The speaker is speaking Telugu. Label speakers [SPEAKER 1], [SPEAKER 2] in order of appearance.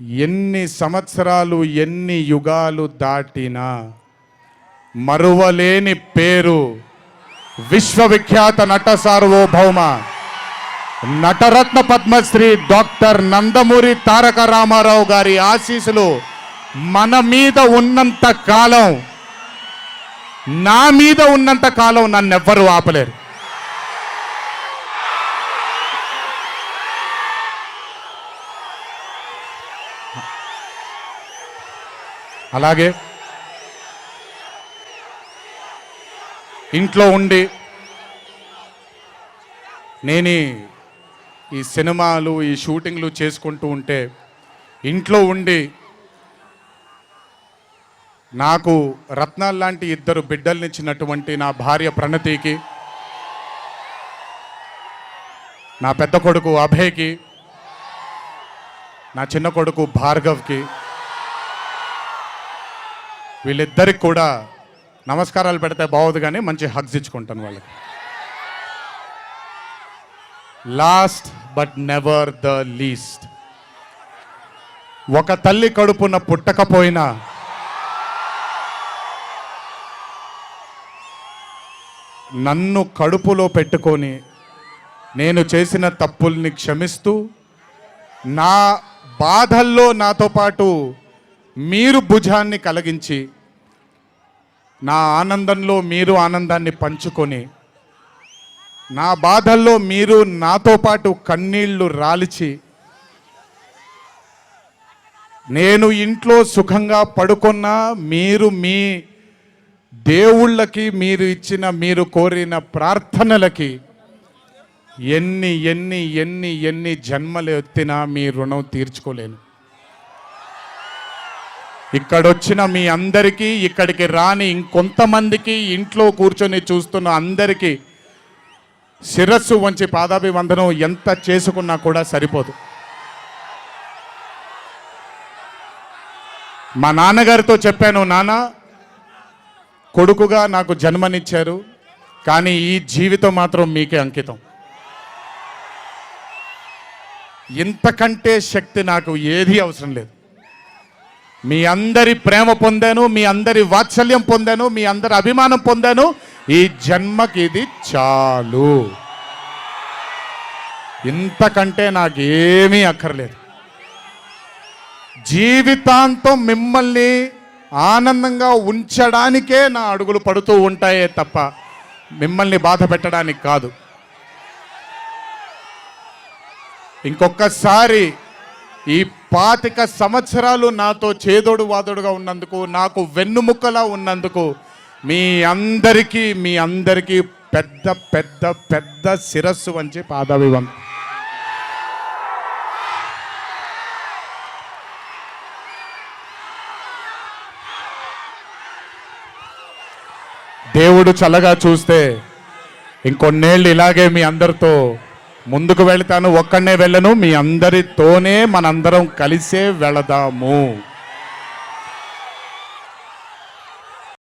[SPEAKER 1] ఎన్ని సంవత్సరాలు ఎన్ని యుగాలు దాటినా మరువలేని పేరు విశ్వవిఖ్యాత నట సార్వభౌమ నటరత్న పద్మశ్రీ డాక్టర్ నందమూరి తారక రామారావు గారి ఆశీస్సులు మన మీద ఉన్నంత కాలం, నా మీద ఉన్నంత కాలం నన్నెవ్వరూ ఆపలేరు. అలాగే ఇంట్లో ఉండి నేను ఈ సినిమాలు ఈ షూటింగ్లు చేసుకుంటూ ఉంటే ఇంట్లో ఉండి నాకు రత్నాలు లాంటి ఇద్దరు బిడ్డల్నిచ్చినటువంటి నా భార్య ప్రణతికి, నా పెద్ద కొడుకు అభయ్కి, నా చిన్న కొడుకు భార్గవ్కి, వీళ్ళిద్దరికి కూడా నమస్కారాలు పెడితే బాగోదు కానీ మంచి హగ్స్ ఇచ్చుకుంటాను వాళ్ళకి. Last but never the least, ఒక తల్లి కడుపున పుట్టకపోయినా నన్ను కడుపులో పెట్టుకొని నేను చేసిన తప్పుల్ని క్షమిస్తూ నా బాధల్లో నాతో పాటు మీరు భుజాన్ని కలిగించి నా ఆనందంలో మీరు ఆనందాన్ని పంచుకొని నా బాధల్లో మీరు నాతో పాటు కన్నీళ్లు రాల్చి నేను ఇంట్లో సుఖంగా పడుకున్నా మీరు మీ దేవుళ్ళకి మీరు ఇచ్చిన మీరు కోరిన ప్రార్థనలకి ఎన్ని ఎన్ని ఎన్ని ఎన్ని జన్మలు ఎత్తినా మీ రుణం తీర్చుకోలేను. ఇక్కడొచ్చిన మీ అందరికీ, ఇక్కడికి రాని ఇంకొంతమందికి, ఇంట్లో కూర్చొని చూస్తున్న అందరికీ శిరస్సు వంచి పాదాభివందనం ఎంత చేసుకున్నా కూడా సరిపోదు. మా నాన్నగారితో చెప్పాను, నాన్న కొడుకుగా నాకు జన్మనిచ్చారు, కానీ ఈ జీవితం మాత్రం మీకే అంకితం. ఇంతకంటే శక్తి నాకు ఏది అవసరం లేదు. మీ అందరి ప్రేమ పొందాను, మీ అందరి వాత్సల్యం పొందాను, మీ అందరి అభిమానం పొందాను. ఈ జన్మకి ఇది చాలు. ఇంతకంటే నాకేమీ అక్కర్లేదు. జీవితాంతం మిమ్మల్ని ఆనందంగా ఉంచడానికే నా అడుగులు పడుతూ ఉంటాయే తప్ప మిమ్మల్ని బాధ పెట్టడానికి కాదు. ఇంకొకసారి ఈ 25 సంవత్సరాలు నాతో చేదోడు వాదోడుగా ఉన్నందుకు, నాకు వెన్నుముక్కలా ఉన్నందుకు మీ అందరికీ పెద్ద పెద్ద పెద్ద శిరస్సు వంచి పాదాభివందనం. దేవుడు చల్లగా చూస్తే ఇంకొన్నేళ్ళు ఇలాగే మీ అందరితో ముందుకు వెళ్తాను. ఒక్కడనే వెళ్ళను, మీ అందరితోనే మనందరం కలిసే వెళదాము.